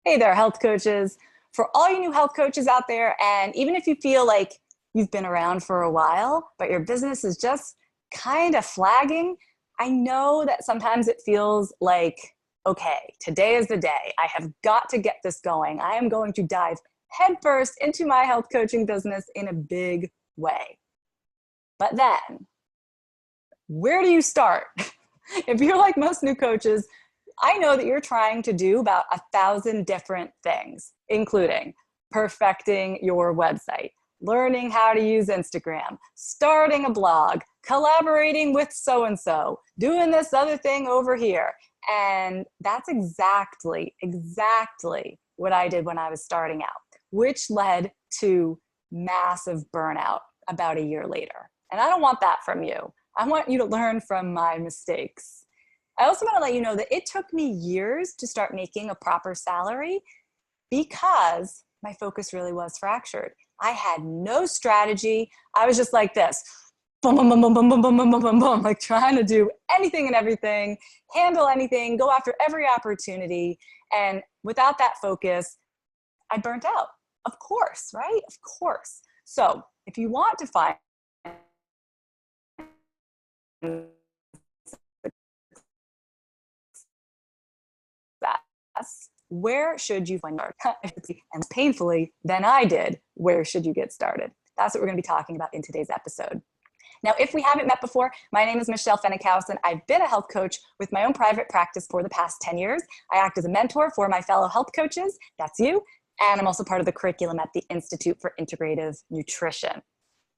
Hey there, health coaches. For all you new health coaches out there, and even if you feel like you've been around for a while, but your business is just kind of flagging, I know that sometimes it feels like, okay, today is the day. I have got to get this going. I am going to dive headfirst into my health coaching business in a big way. But then, where do you start? If you're like most new coaches, I know that you're trying to do about 1,000 different things, including perfecting your website, learning how to use Instagram, starting a blog, collaborating with so-and-so, doing this other thing over here. And that's exactly what I did when I was starting out, which led to massive burnout about a year later. And I don't want that from you. I want you to learn from my mistakes. I also want to let you know that it took me years to start making a proper salary because my focus really was fractured. I had no strategy. I was just like this, boom, boom, boom, boom, boom, boom, boom, boom, boom, boom, like trying to do anything and everything, handle anything, go after every opportunity. And without that focus, I burnt out. Of course, right? Of course. So if you want to find where should you find and painfully than I did, where should you get started? That's what we're going to be talking about in today's episode. Now, if we haven't met before, my name is Michelle Fennickhausen. I've been a health coach with my own private practice for the past 10 years. I act as a mentor for my fellow health coaches, that's you, and I'm also part of the curriculum at the Institute for Integrative Nutrition.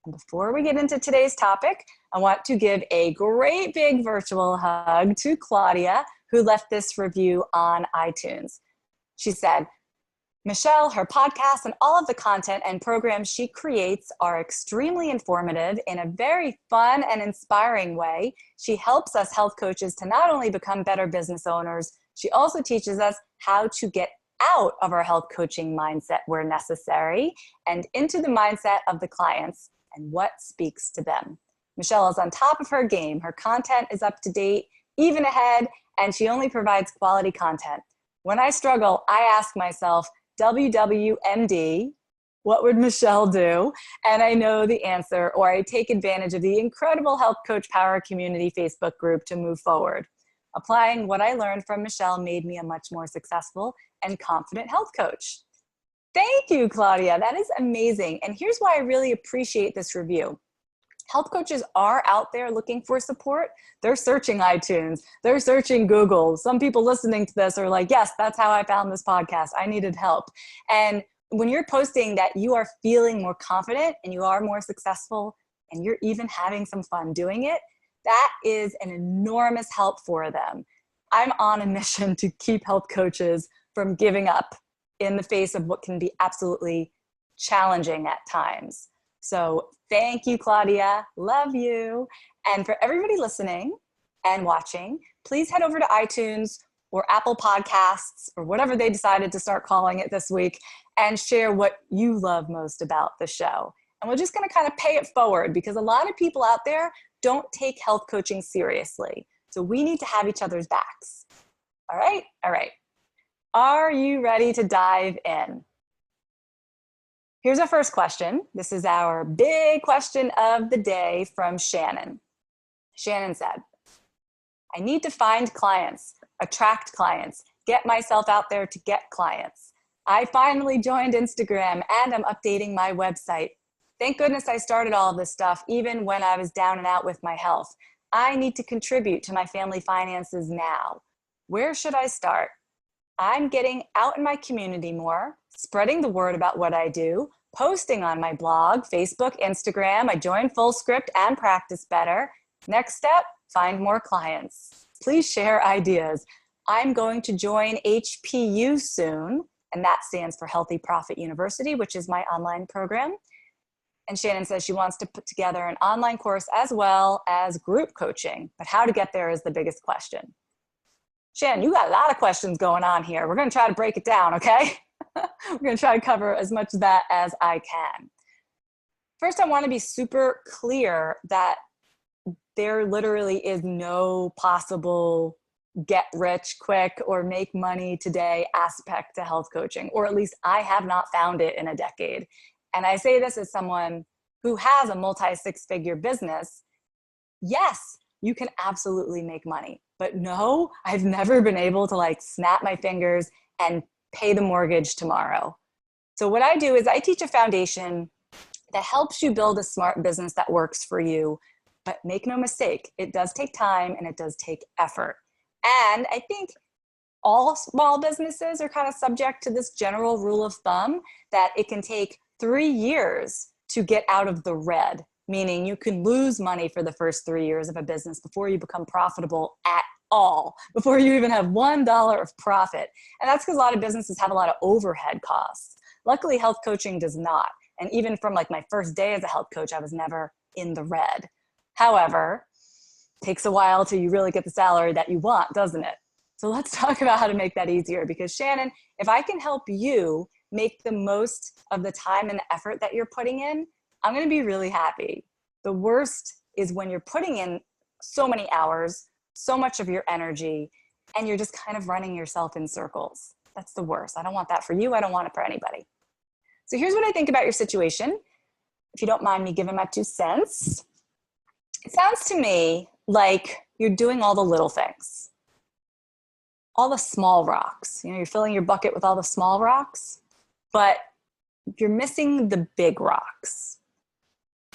And before we get into today's topic, I want to give a great big virtual hug to Claudia, who left this review on iTunes. She said, Michelle, her podcast and all of the content and programs she creates are extremely informative in a very fun and inspiring way. She helps us health coaches to not only become better business owners, she also teaches us how to get out of our health coaching mindset where necessary and into the mindset of the clients and what speaks to them. Michelle is on top of her game. Her content is up to date, even ahead, and she only provides quality content. When I struggle, I ask myself, WWMD, what would Michelle do? And I know the answer, or I take advantage of the incredible Health Coach Power Community Facebook group to move forward. Applying what I learned from Michelle made me a much more successful and confident health coach. Thank you, Claudia. That is amazing. And here's why I really appreciate this review. Health coaches are out there looking for support. They're searching iTunes. They're searching Google. Some people listening to this are like, yes, that's how I found this podcast. I needed help. And when you're posting that you are feeling more confident and you are more successful and you're even having some fun doing it, that is an enormous help for them. I'm on a mission to keep health coaches from giving up in the face of what can be absolutely challenging at times. So thank you, Claudia. Love you. And for everybody listening and watching, please head over to iTunes or Apple Podcasts or whatever they decided to start calling it this week and share what you love most about the show. And we're just going to kind of pay it forward because a lot of people out there don't take health coaching seriously. So we need to have each other's backs. All right? All right. Are you ready to dive in? Here's our first question. This is our big question of the day from Shannon. Shannon said, I need to find clients, attract clients, get myself out there to get clients. I finally joined Instagram and I'm updating my website. Thank goodness I started all of this stuff even when I was down and out with my health. I need to contribute to my family finances now. Where should I start? I'm getting out in my community more, spreading the word about what I do, posting on my blog, Facebook, Instagram. I joined FullScript and Practice Better. Next step, find more clients. Please share ideas. I'm going to join HPU soon, and that stands for Healthy Profit University, which is my online program. And Shannon says she wants to put together an online course as well as group coaching, but how to get there is the biggest question. Shannon, you got a lot of questions going on here. We're going to try to break it down, okay? We're going to try to cover as much of that as I can. First, I want to be super clear that there literally is no possible get rich quick or make money today aspect to health coaching, or at least I have not found it in a decade. And I say this as someone who has a multi-six-figure business. Yes, you can absolutely make money, but no, I've never been able to like snap my fingers and pay the mortgage tomorrow. So what I do is I teach a foundation that helps you build a smart business that works for you. But make no mistake, it does take time and it does take effort. And I think all small businesses are kind of subject to this general rule of thumb that it can take 3 years to get out of the red, meaning you can lose money for the first 3 years of a business before you become profitable at all, before you even have $1 of profit. And that's because a lot of businesses have a lot of overhead costs. Luckily, health coaching does not. And even from like my first day as a health coach, I was never in the red. However, it takes a while till you really get the salary that you want, doesn't it? So let's talk about how to make that easier, because Shannon, if I can help you make the most of the time and the effort that you're putting in, I'm going to be really happy. The worst is when you're putting in so many hours, so much of your energy, and you're just kind of running yourself in circles. That's the worst. I don't want that for you. I don't want it for anybody. So here's what I think about your situation. If you don't mind me giving my 2 cents. It sounds to me like you're doing all the little things, all the small rocks. You know, you're filling your bucket with all the small rocks, but you're missing the big rocks.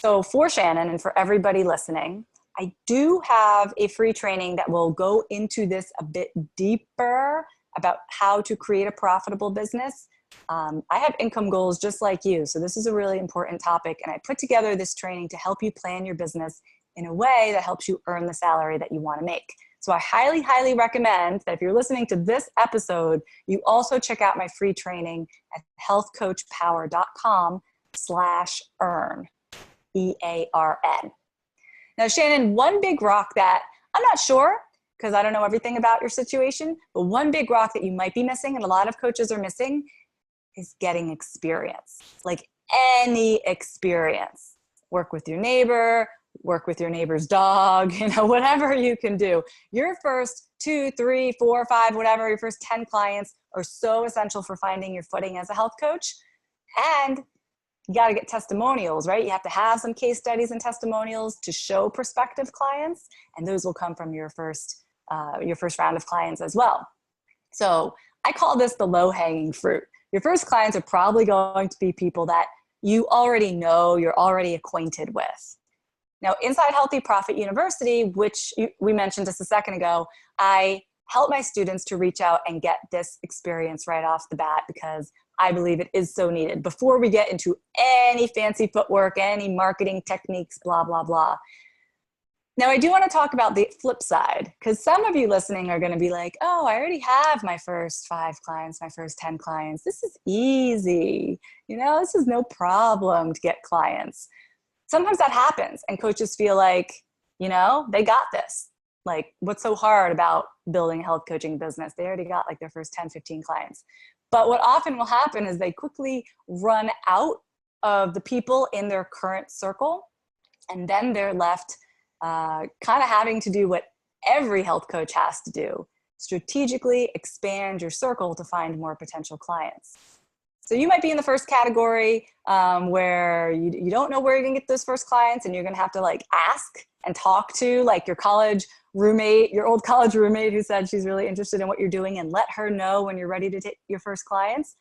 So for Shannon and for everybody listening, I do have a free training that will go into this a bit deeper about how to create a profitable business. I have income goals just like you, so this is a really important topic, and I put together this training to help you plan your business in a way that helps you earn the salary that you want to make. So I highly, highly recommend that if you're listening to this episode, you also check out my free training at healthcoachpower.com/earn, EARN. Now, Shannon, one big rock that I'm not sure, because I don't know everything about your situation, but one big rock that you might be missing, and a lot of coaches are missing, is getting experience. Like any experience. Work with your neighbor, work with your neighbor's dog, you know, whatever you can do. Your first 2, 3, 4, 5, whatever, your first 10 clients are so essential for finding your footing as a health coach. And you got to get testimonials, right? You have to have some case studies and testimonials to show prospective clients, and those will come from your first round of clients as well. So I call this the low-hanging fruit. Your first clients are probably going to be people that you already know, you're already acquainted with. Now, inside Healthy Profit University, which we mentioned just a second ago, I help my students to reach out and get this experience right off the bat, because I believe it is so needed before we get into any fancy footwork, any marketing techniques, blah, blah, blah. Now, I do want to talk about the flip side, because some of you listening are going to be like, oh, I already have my first 5 clients, my first 10 clients. This is easy. You know, this is no problem to get clients. Sometimes that happens, and coaches feel like, you know, they got this. Like, what's so hard about building a health coaching business? They already got like their first 10, 15 clients. But what often will happen is they quickly run out of the people in their current circle, and then they're left kind of having to do what every health coach has to do: strategically expand your circle to find more potential clients. So you might be in the first category where you don't know where you're gonna get those first clients, and you're gonna have to like ask and talk to like your college roommate, your old college roommate who said she's really interested in what you're doing, and let her know when you're ready to take your first clients.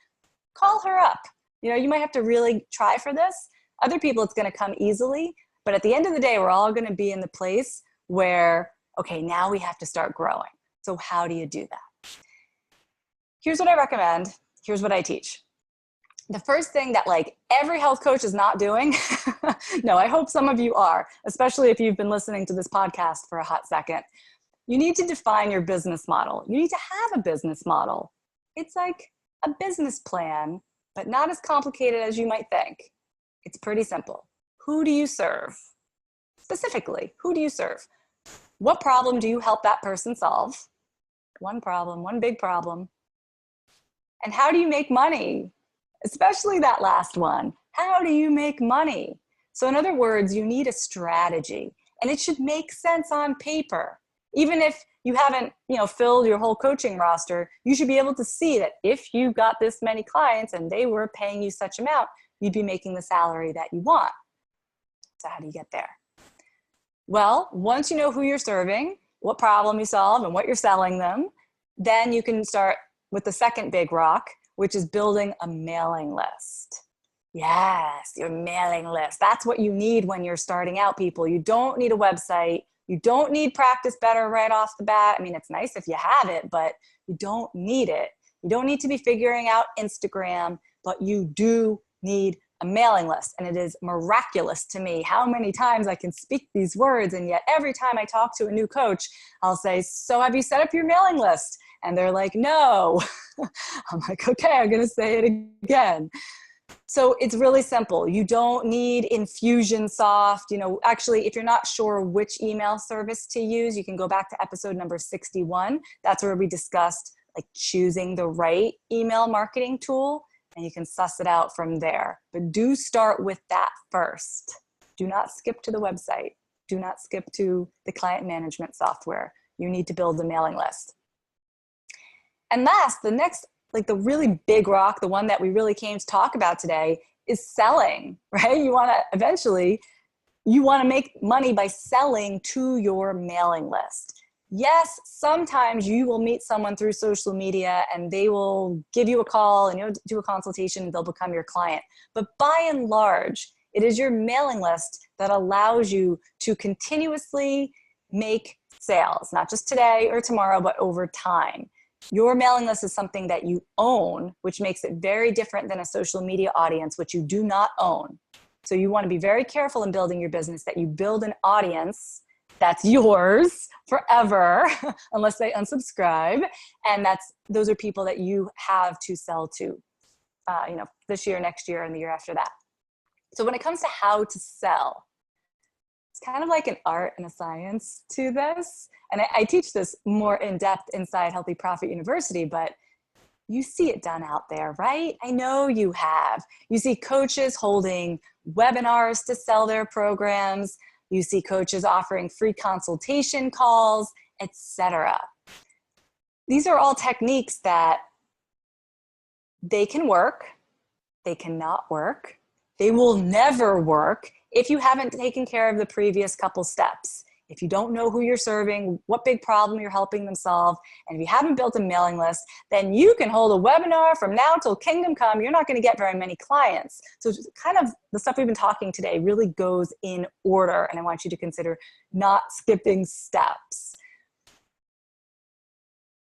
Call her up. You know, you might have to really try for this. Other people, it's gonna come easily, but at the end of the day, we're all gonna be in the place where, okay, now we have to start growing. So how do you do that? Here's what I recommend. Here's what I teach. The first thing that like every health coach is not doing, no, I hope some of you are, especially if you've been listening to this podcast for a hot second, you need to define your business model. You need to have a business model. It's like a business plan, but not as complicated as you might think. It's pretty simple. Who do you serve? Specifically, who do you serve? What problem do you help that person solve? One problem, one big problem. And how do you make money? Especially that last one. How do you make money? So in other words, you need a strategy, and it should make sense on paper. Even if you haven't, filled your whole coaching roster, you should be able to see that if you got this many clients and they were paying you such amount, you'd be making the salary that you want. So how do you get there? Well, once you know who you're serving, what problem you solve, and what you're selling them, then you can start with the second big rock, which is building a mailing list. Yes, your mailing list. That's what you need when you're starting out, people. You don't need a website. You don't need Practice Better right off the bat. I mean, it's nice if you have it, but you don't need it. You don't need to be figuring out Instagram, but you do need a mailing list. And it is miraculous to me how many times I can speak these words, and yet every time I talk to a new coach, I'll say, so have you set up your mailing list? And they're like, no. I'm like, okay, I'm gonna say it again. So it's really simple. You don't need Infusionsoft. Actually, if you're not sure which email service to use, you can go back to episode number 61. That's where we discussed like choosing the right email marketing tool, and you can suss it out from there. But do start with that first. Do not skip to the website. Do not skip to the client management software. You need to build a mailing list. And last, the next, like the really big rock, the one that we really came to talk about today, is selling, right? You want to make money by selling to your mailing list. Yes, sometimes you will meet someone through social media and they will give you a call and do a consultation and they'll become your client. But by and large, it is your mailing list that allows you to continuously make sales, not just today or tomorrow, but over time. Your mailing list is something that you own, which makes it very different than a social media audience, which you do not own. So you want to be very careful in building your business that you build an audience that's yours forever, unless they unsubscribe. And those are people that you have to sell to, this year, next year, and the year after that. So when it comes to how to sell, it's kind of like an art and a science to this. And I teach this more in depth inside Healthy Profit University, but you see it done out there, right? I know you have. You see coaches holding webinars to sell their programs. You see coaches offering free consultation calls, etc. These are all techniques that they can work, they cannot work, they will never work if you haven't taken care of the previous couple steps. If you don't know who you're serving, what big problem you're helping them solve, and if you haven't built a mailing list, then you can hold a webinar from now till kingdom come. You're not going to get very many clients. So kind of the stuff we've been talking today really goes in order, and I want you to consider not skipping steps.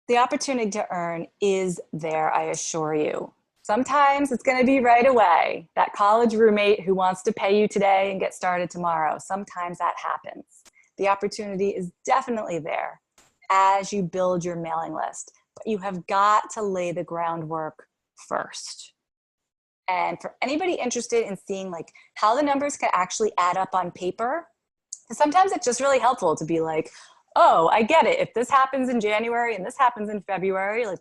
The opportunity to earn is there, I assure you. Sometimes it's going to be right away. That college roommate who wants to pay you today and get started tomorrow. Sometimes that happens. The opportunity is definitely there as you build your mailing list, but you have got to lay the groundwork first. And for anybody interested in seeing like how the numbers can actually add up on paper, sometimes it's just really helpful to be like, oh, I get it. If this happens in January and this happens in February, like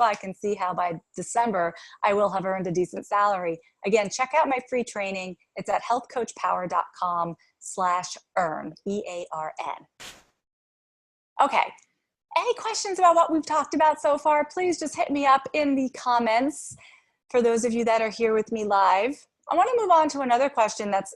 I can see how by December I will have earned a decent salary. Again, check out my free training. It's at healthcoachpower.com/earn, E-A-R-N. Okay, any questions about what we've talked about so far? Please just hit me up in the comments. For those of you that are here with me live, I want to move on to another question that's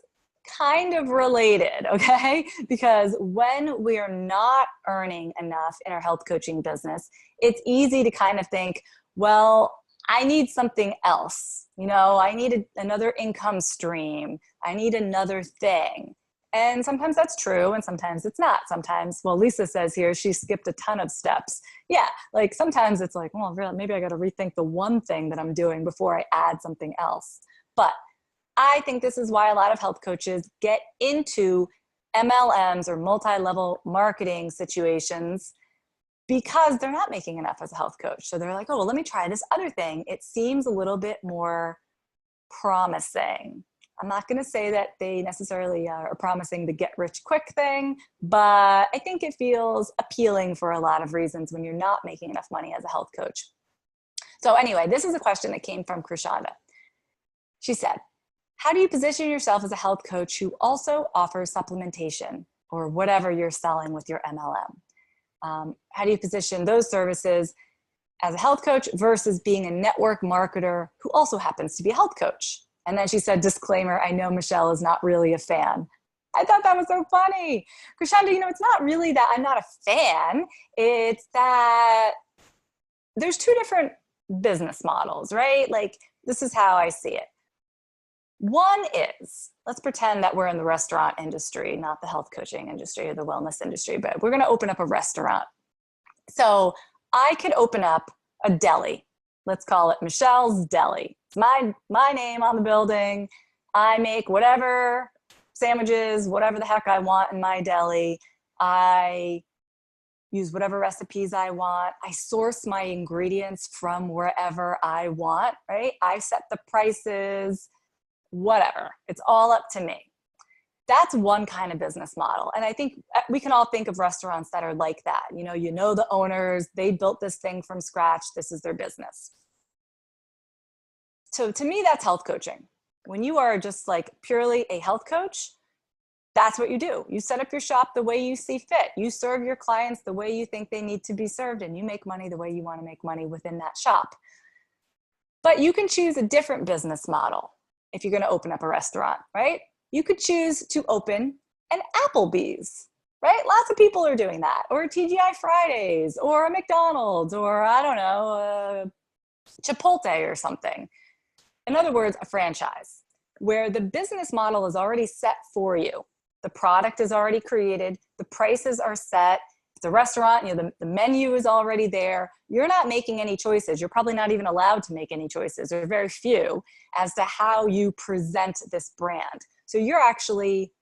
kind of related, okay? Because when we are not earning enough in our health coaching business, it's easy to kind of think, well, I need something else. I need another income stream. I need another thing. And sometimes that's true and sometimes it's not. Sometimes, well, Lisa says here, she skipped a ton of steps. Yeah, like sometimes it's like, well, really, maybe I got to rethink the one thing that I'm doing before I add something else. But I think this is why a lot of health coaches get into MLMs or multi-level marketing situations, because they're not making enough as a health coach. So they're like, oh, well, let me try this other thing. It seems a little bit more promising. I'm not going to say that they necessarily are promising the get rich quick thing, but I think it feels appealing for a lot of reasons when you're not making enough money as a health coach. So anyway, this is a question that came from Krishanda. She said, how do you position yourself as a health coach who also offers supplementation or whatever you're selling with your MLM? How do you position those services as a health coach versus being a network marketer who also happens to be a health coach? And then she said, disclaimer, I know Michelle is not really a fan. I thought that was so funny. Krishanda, you know, it's not really that I'm not a fan. It's that there's two different business models, right? Like, this is how I see it. One is, let's pretend that we're in the restaurant industry, not the health coaching industry or the wellness industry, but we're going to open up a restaurant. So I could open up a deli. Let's call it Michelle's Deli. It's my name on the building. I make whatever sandwiches, whatever the heck I want in my deli. I use whatever recipes I want. I source my ingredients from wherever I want, right? I set the prices, whatever. It's all up to me. That's one kind of business model. And I think we can all think of restaurants that are like that. You know the owners, they built this thing from scratch. This is their business. So to me, that's health coaching. When you are just like purely a health coach, that's what you do. You set up your shop the way you see fit. You serve your clients the way you think they need to be served, and you make money the way you want to make money within that shop. But you can choose a different business model if you're going to open up a restaurant, right? You could choose to open an Applebee's, right? Lots of people are doing that, or TGI Fridays, or a McDonald's, or I don't know, Chipotle or something. In other words, a franchise where the business model is already set for you. The product is already created. The prices are set. It's a restaurant, the menu is already there. You're not making any choices. You're probably not even allowed to make any choices, or very few, as to how you present this brand. So you're actually,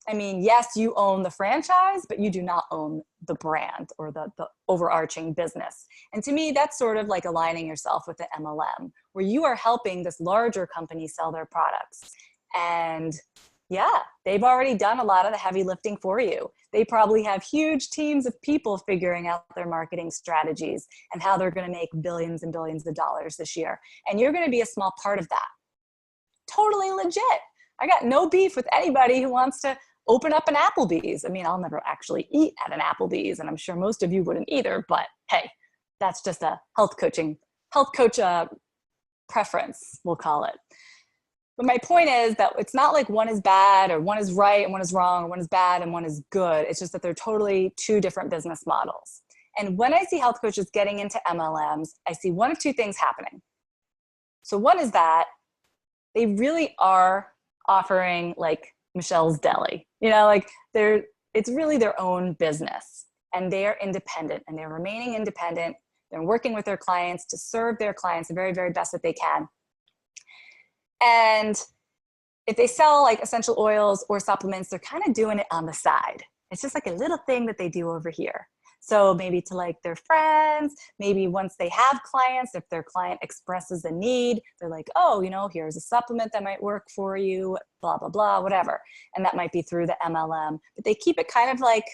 yes, you own the franchise, but you do not own the brand or the overarching business. And to me, that's sort of like aligning yourself with the MLM, where you are helping this larger company sell their products. And yeah, they've already done a lot of the heavy lifting for you. They probably have huge teams of people figuring out their marketing strategies and how they're going to make billions and billions of dollars this year. And you're going to be a small part of that. Totally legit. I got no beef with anybody who wants to open up an Applebee's. I'll never actually eat at an Applebee's, and I'm sure most of you wouldn't either, but hey, that's just a health coach preference, we'll call it. But my point is that it's not like one is bad or one is right and one is wrong, or one is bad and one is good. It's just that they're totally two different business models. And when I see health coaches getting into MLMs, I see one of two things happening. So one is that they really are offering like Michelle's Deli, it's really their own business, and they are independent, and they're remaining independent. They're working with their clients to serve their clients the very, very best that they can. And if they sell like essential oils or supplements, they're kind of doing it on the side. It's just like a little thing that they do over here. So maybe to like their friends, maybe once they have clients, if their client expresses a need, they're like, oh, here's a supplement that might work for you, blah, blah, blah, whatever. And that might be through the MLM, but they keep it kind of like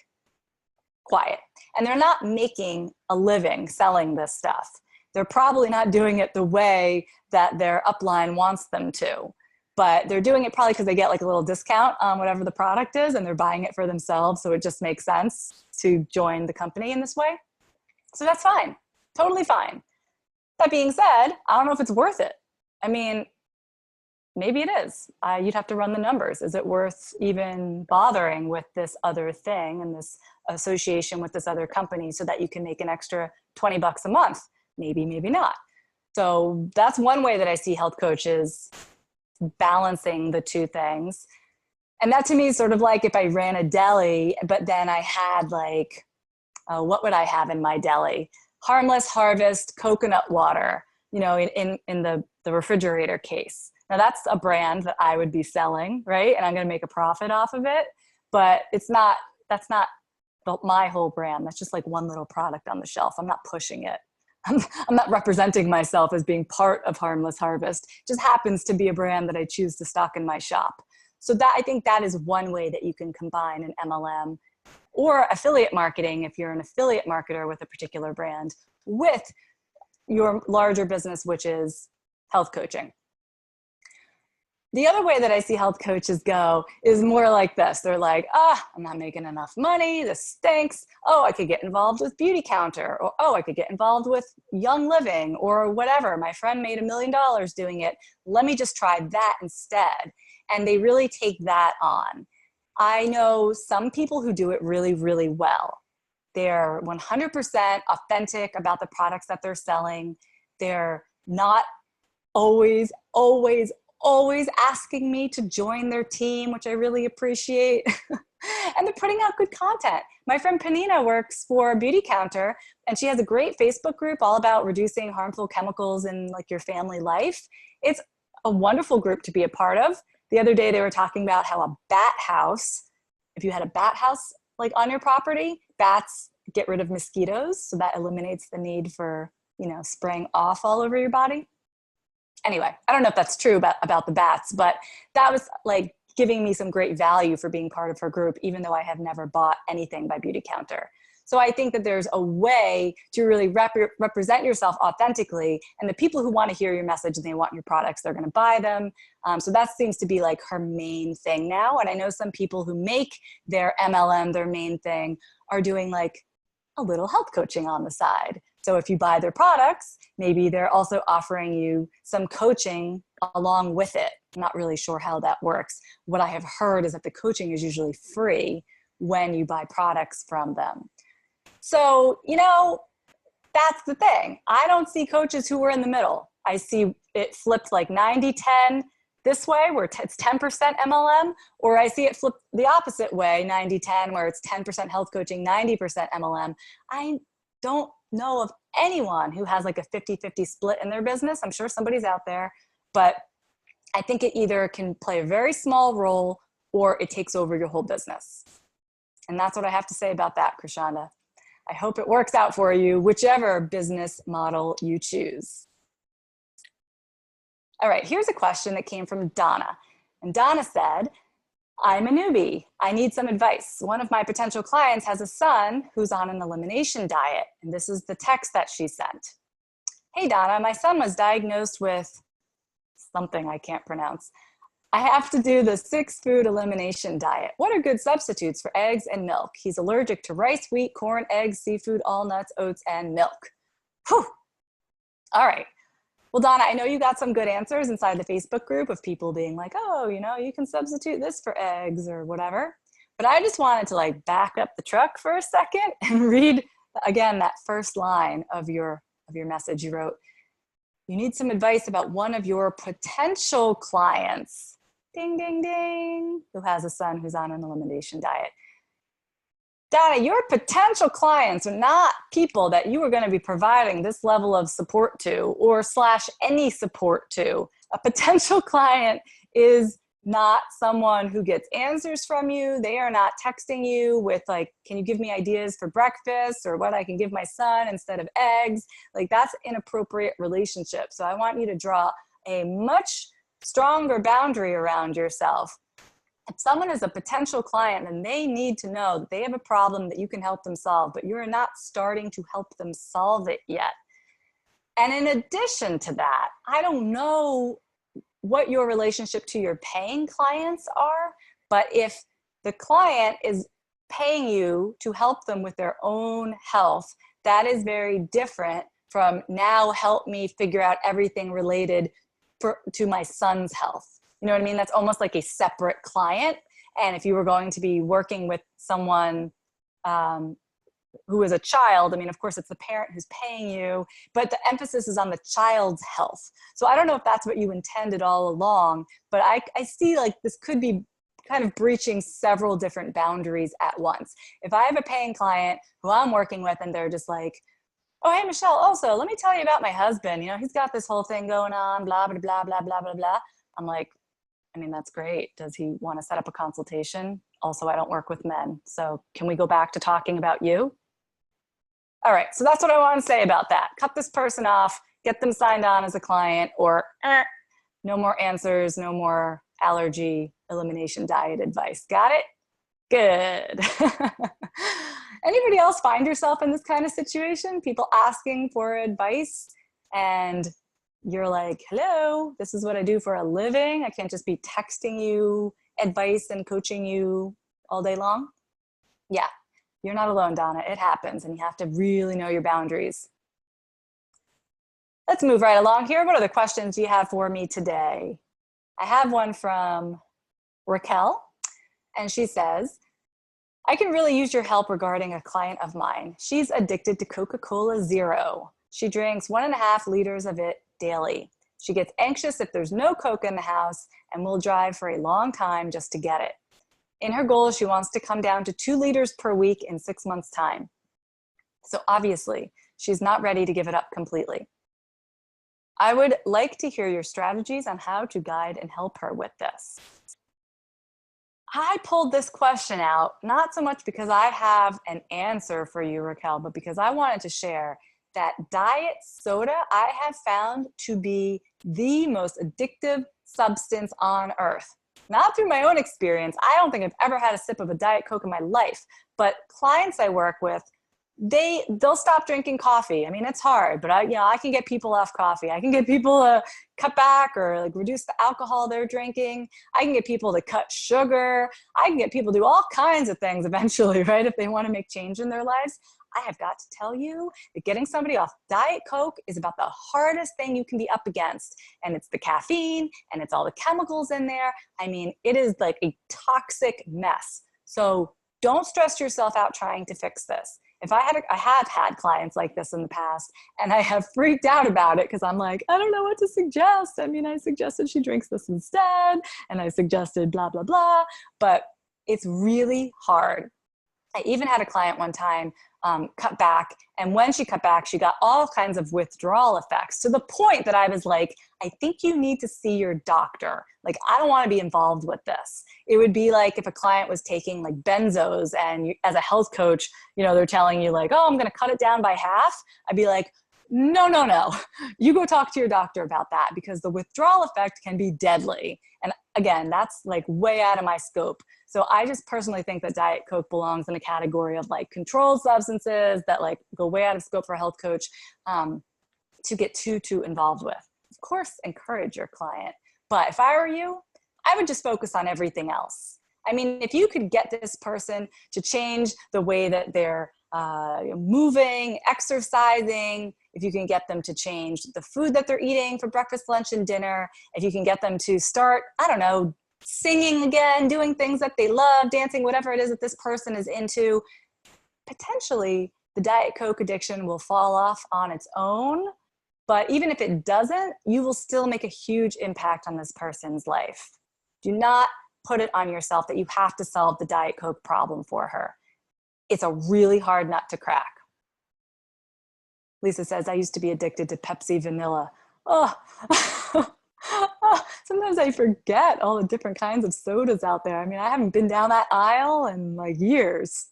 quiet. And they're not making a living selling this stuff. They're probably not doing it the way that their upline wants them to, but they're doing it probably because they get like a little discount on whatever the product is, and they're buying it for themselves. So it just makes sense to join the company in this way. So that's fine, totally fine. That being said, I don't know if it's worth it. Maybe it is. You'd have to run the numbers. Is it worth even bothering with this other thing and this association with this other company so that you can make an extra $20 a month? Maybe, maybe not. So that's one way that I see health coaches balancing the two things. And that to me is sort of like if I ran a deli, but then I had like, what would I have in my deli? Harmless Harvest coconut water, in the refrigerator case. Now that's a brand that I would be selling, right? And I'm going to make a profit off of it, but that's not my whole brand. That's just like one little product on the shelf. I'm not pushing it. I'm not representing myself as being part of Harmless Harvest. It just happens to be a brand that I choose to stock in my shop. So I think that is one way that you can combine an MLM or affiliate marketing, if you're an affiliate marketer with a particular brand, with your larger business, which is health coaching. The other way that I see health coaches go is more like this. They're like, I'm not making enough money. This stinks. Oh, I could get involved with Beauty Counter. Or, oh, I could get involved with Young Living or whatever. My friend made $1 million doing it. Let me just try that instead. And they really take that on. I know some people who do it really, really well. They're 100% authentic about the products that they're selling. They're not always asking me to join their team, which I really appreciate. And they're putting out good content. My friend Panina works for Beauty Counter, and she has a great Facebook group all about reducing harmful chemicals in like your family life. It's a wonderful group to be a part of. The other day they were talking about how a bat house, if you had a bat house like on your property, bats get rid of mosquitoes, so that eliminates the need for, spraying off all over your body. Anyway, I don't know if that's true about the bats, but that was like giving me some great value for being part of her group, even though I have never bought anything by Beauty Counter. So I think that there's a way to really represent yourself authentically, and the people who want to hear your message and they want your products, they're going to buy them. So that seems to be like her main thing now. And I know some people who make their MLM their main thing are doing like a little health coaching on the side. So if you buy their products, maybe they're also offering you some coaching along with it. I'm not really sure how that works. What I have heard is that the coaching is usually free when you buy products from them. So, that's the thing. I don't see coaches who are in the middle. I see it flipped like 90-10 this way, where it's 10% MLM, or I see it flip the opposite way, 90-10, where it's 10% health coaching, 90% MLM. I don't know of anyone who has like a 50-50 split in their business. I'm sure somebody's out there, but I think it either can play a very small role or it takes over your whole business. And that's what I have to say about that, Krishanda. I hope it works out for you, whichever business model you choose. All right, here's a question that came from Donna. And Donna said, I'm a newbie. I need some advice. One of my potential clients has a son who's on an elimination diet. And this is the text that she sent. Hey, Donna, my son was diagnosed with something I can't pronounce. I have to do the 6-food elimination diet. What are good substitutes for eggs and milk? He's allergic to rice, wheat, corn, eggs, seafood, all nuts, oats, and milk. Whew. All right. Well, Donna, I know you got some good answers inside the Facebook group of people being like, oh, you can substitute this for eggs or whatever. But I just wanted to like back up the truck for a second and read again that first line of your message you wrote. You need some advice about one of your potential clients, ding, ding, ding, who has a son who's on an elimination diet. Donna, your potential clients are not people that you are going to be providing this level of support to or / any support to. A potential client is not someone who gets answers from you. They are not texting you with like, can you give me ideas for breakfast or what I can give my son instead of eggs? Like that's inappropriate relationship. So I want you to draw a much stronger boundary around yourself. If someone is a potential client, then they need to know that they have a problem that you can help them solve, but you're not starting to help them solve it yet. And in addition to that, I don't know what your relationship to your paying clients are, but if the client is paying you to help them with their own health, that is very different from now help me figure out everything related to my son's health. You know what I mean? That's almost like a separate client. And if you were going to be working with someone who is a child, I mean, of course, it's the parent who's paying you, but the emphasis is on the child's health. So I don't know if that's what you intended all along, but I see like this could be kind of breaching several different boundaries at once. If I have a paying client who I'm working with and they're just like, oh, hey, Michelle, also, let me tell you about my husband. He's got this whole thing going on, blah, blah, blah, blah, blah, blah, blah. I'm like, I mean, that's great. Does he want to set up a consultation? Also, I don't work with men. So can we go back to talking about you? All right. So that's what I want to say about that. Cut this person off, get them signed on as a client, or no more answers, no more allergy elimination diet advice. Got it? Good. Anybody else find yourself in this kind of situation? People asking for advice and you're like, hello, this is what I do for a living. I can't just be texting you advice and coaching you all day long. Yeah, you're not alone, Donna. It happens, and you have to really know your boundaries. Let's move right along here. What other questions do you have for me today? I have one from Raquel, and she says, I can really use your help regarding a client of mine. She's addicted to Coca-Cola Zero. She drinks 1.5 liters of it daily. She gets anxious if there's no Coke in the house and will drive for a long time just to get it. In her goal, she wants to come down to 2 liters per week in 6 months' time. So obviously, she's not ready to give it up completely. I would like to hear your strategies on how to guide and help her with this. I pulled this question out, not so much because I have an answer for you, Raquel, but because I wanted to share that diet soda I have found to be the most addictive substance on earth. Not through my own experience. I don't think I've ever had a sip of a Diet Coke in my life, but clients I work with, they'll stop drinking coffee. I mean, it's hard, but I can get people off coffee. I can get people to cut back or like reduce the alcohol they're drinking. I can get people to cut sugar. I can get people to do all kinds of things eventually, right? If they want to make change in their lives. I have got to tell you that getting somebody off Diet Coke is about the hardest thing you can be up against. And it's the caffeine and it's all the chemicals in there. I mean, it is like a toxic mess. So don't stress yourself out trying to fix this. I have had clients like this in the past, and I have freaked out about it because I'm like, I don't know what to suggest. I mean, I suggested she drinks this instead, and I suggested blah, blah, blah, but it's really hard. I even had a client one time cut back, and when she cut back, she got all kinds of withdrawal effects to the point that I was like, I think you need to see your doctor. Like, I don't want to be involved with this. It would be like if a client was taking like benzos and you, as a health coach, they're telling you like, oh, I'm going to cut it down by half. I'd be like, no, no, no. You go talk to your doctor about that because the withdrawal effect can be deadly. And again, that's like way out of my scope. So I just personally think that Diet Coke belongs in a category of like controlled substances that like go way out of scope for a health coach to get too involved with. Of course, encourage your client. But if I were you, I would just focus on everything else. I mean, if you could get this person to change the way that they're moving, exercising, if you can get them to change the food that they're eating for breakfast, lunch, and dinner, if you can get them to start, I don't know, singing again, doing things that they love, dancing, whatever it is that this person is into, potentially the Diet Coke addiction will fall off on its own. But even if it doesn't, you will still make a huge impact on this person's life. Do not put it on yourself that you have to solve the Diet Coke problem for her. It's a really hard nut to crack. Lisa says, I used to be addicted to Pepsi Vanilla. Oh, sometimes I forget all the different kinds of sodas out there. I mean, I haven't been down that aisle in like years.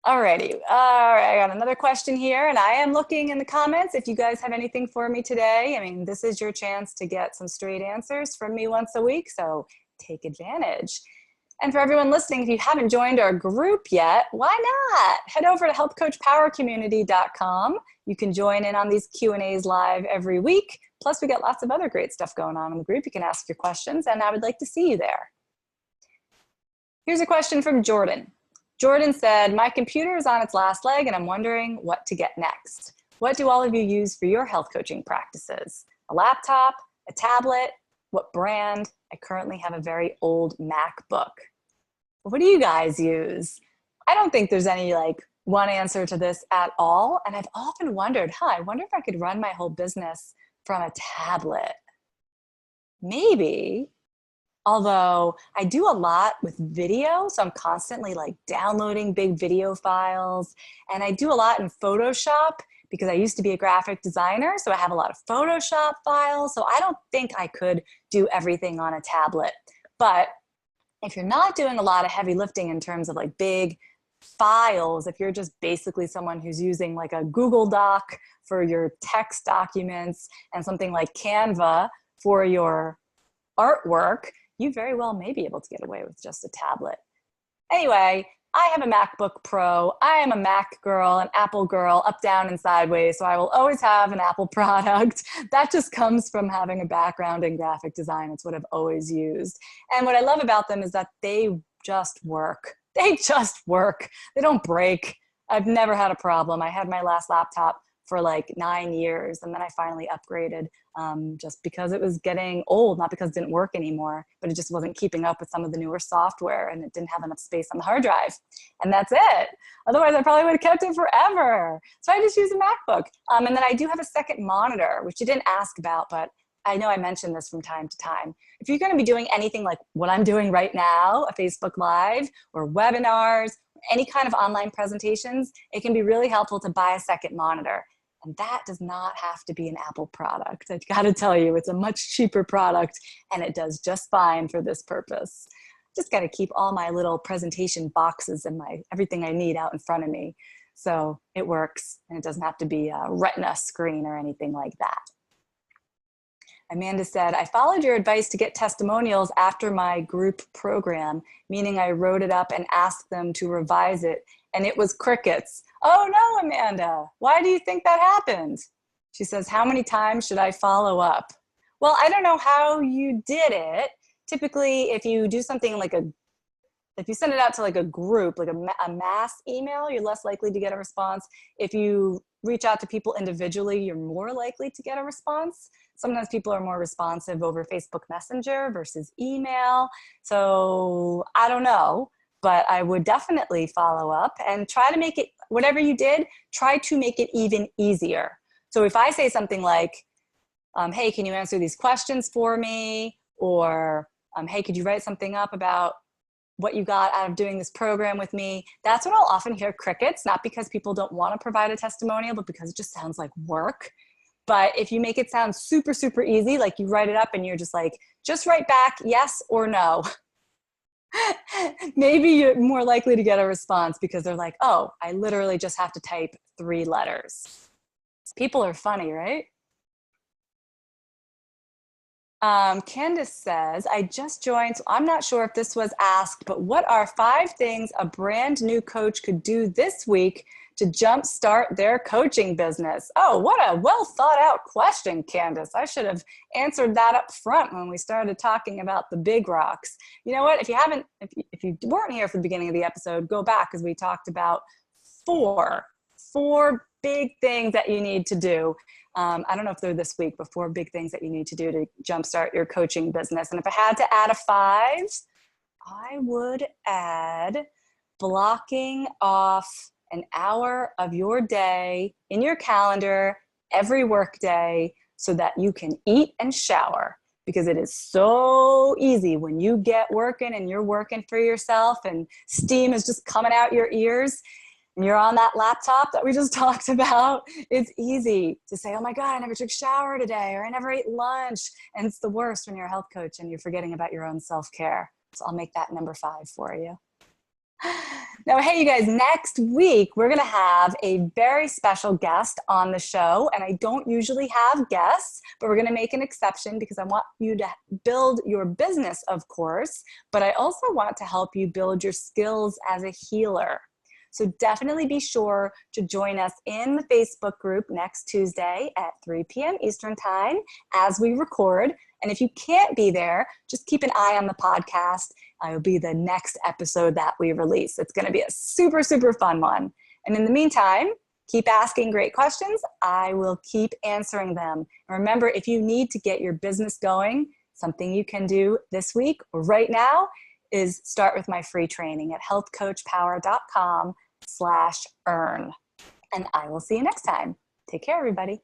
Alrighty, all right, I got another question here, and I am looking in the comments if you guys have anything for me today. I mean, this is your chance to get some straight answers from me once a week, so take advantage. And for everyone listening, if you haven't joined our group yet, why not? Head over to healthcoachpowercommunity.com. You can join in on these Q&As live every week. Plus, we got lots of other great stuff going on in the group. You can ask your questions, and I would like to see you there. Here's a question from Jordan. Jordan said, my computer is on its last leg, and I'm wondering what to get next. What do all of you use for your health coaching practices? A laptop, a tablet, what brand? I currently have a very old MacBook. What do you guys use? I don't think there's any like one answer to this at all. And I've often wondered, I wonder if I could run my whole business from a tablet. Maybe, although I do a lot with video. So I'm constantly like downloading big video files, and I do a lot in Photoshop because I used to be a graphic designer. So I have a lot of Photoshop files. So I don't think I could do everything on a tablet. But if you're not doing a lot of heavy lifting in terms of like big files, if you're just basically someone who's using like a Google Doc for your text documents and something like Canva for your artwork, you very well may be able to get away with just a tablet. Anyway, I have a MacBook Pro. I am a Mac girl, an Apple girl, up, down, and sideways. So I will always have an Apple product. That just comes from having a background in graphic design. It's what I've always used. And what I love about them is that they just work. They just work. They don't break. I've never had a problem. I had my last laptop for like 9 years, and then I finally upgraded just because it was getting old, not because it didn't work anymore, but it just wasn't keeping up with some of the newer software, and it didn't have enough space on the hard drive. And that's it. Otherwise, I probably would have kept it forever. So I just use a MacBook. And then I do have a second monitor, which you didn't ask about, but I know I mentioned this from time to time. If you're going to be doing anything like what I'm doing right now, a Facebook Live or webinars, any kind of online presentations, it can be really helpful to buy a second monitor. And that does not have to be an Apple product. I've got to tell you, it's a much cheaper product and it does just fine for this purpose. Just got to keep all my little presentation boxes and everything I need out in front of me. So it works, and it doesn't have to be a Retina screen or anything like that. Amanda said, I followed your advice to get testimonials after my group program, meaning I wrote it up and asked them to revise it, and it was crickets. Oh no, Amanda, why do you think that happened? She says, how many times should I follow up? Well, I don't know how you did it. Typically, if you do something like if you send it out to like a group, like a mass email, you're less likely to get a response. If you reach out to people individually, you're more likely to get a response. Sometimes people are more responsive over Facebook Messenger versus email. So I don't know, but I would definitely follow up and try to make it, whatever you did, try to make it even easier. So if I say something like, hey, can you answer these questions for me? Or hey, could you write something up about what you got out of doing this program with me? That's when I'll often hear crickets, not because people don't want to provide a testimonial, but because it just sounds like work. But if you make it sound super, super easy, like you write it up and you're just like, just write back yes or no. Maybe you're more likely to get a response because they're like, oh, I literally just have to type 3 letters. People are funny, right? Candace says, I just joined, so I'm not sure if this was asked, but what are 5 things a brand new coach could do this week to jumpstart their coaching business? Oh, what a well thought out question, Candace. I should have answered that up front when we started talking about the big rocks. You know what, if you weren't here for the beginning of the episode, go back, because we talked about four big things that you need to do. I don't know if they're this week, but 4 big things that you need to do to jumpstart your coaching business. And if I had to add a 5, I would add blocking off an hour of your day in your calendar every work day so that you can eat and shower. Because it is so easy when you get working and you're working for yourself and steam is just coming out your ears, and you're on that laptop that we just talked about, it's easy to say, oh my God, I never took a shower today, or I never ate lunch. And it's the worst when you're a health coach and you're forgetting about your own self-care. So I'll make that number 5 for you. Now, hey, you guys, next week, we're going to have a very special guest on the show. And I don't usually have guests, but we're going to make an exception because I want you to build your business, of course, but I also want to help you build your skills as a healer. So definitely be sure to join us in the Facebook group next Tuesday at 3 p.m. Eastern Time as we record. And if you can't be there, just keep an eye on the podcast. It'll be the next episode that we release. It's going to be a super, super fun one. And in the meantime, keep asking great questions. I will keep answering them. And remember, if you need to get your business going, something you can do this week or right now is start with my free training at healthcoachpower.com/earn. And I will see you next time. Take care, everybody.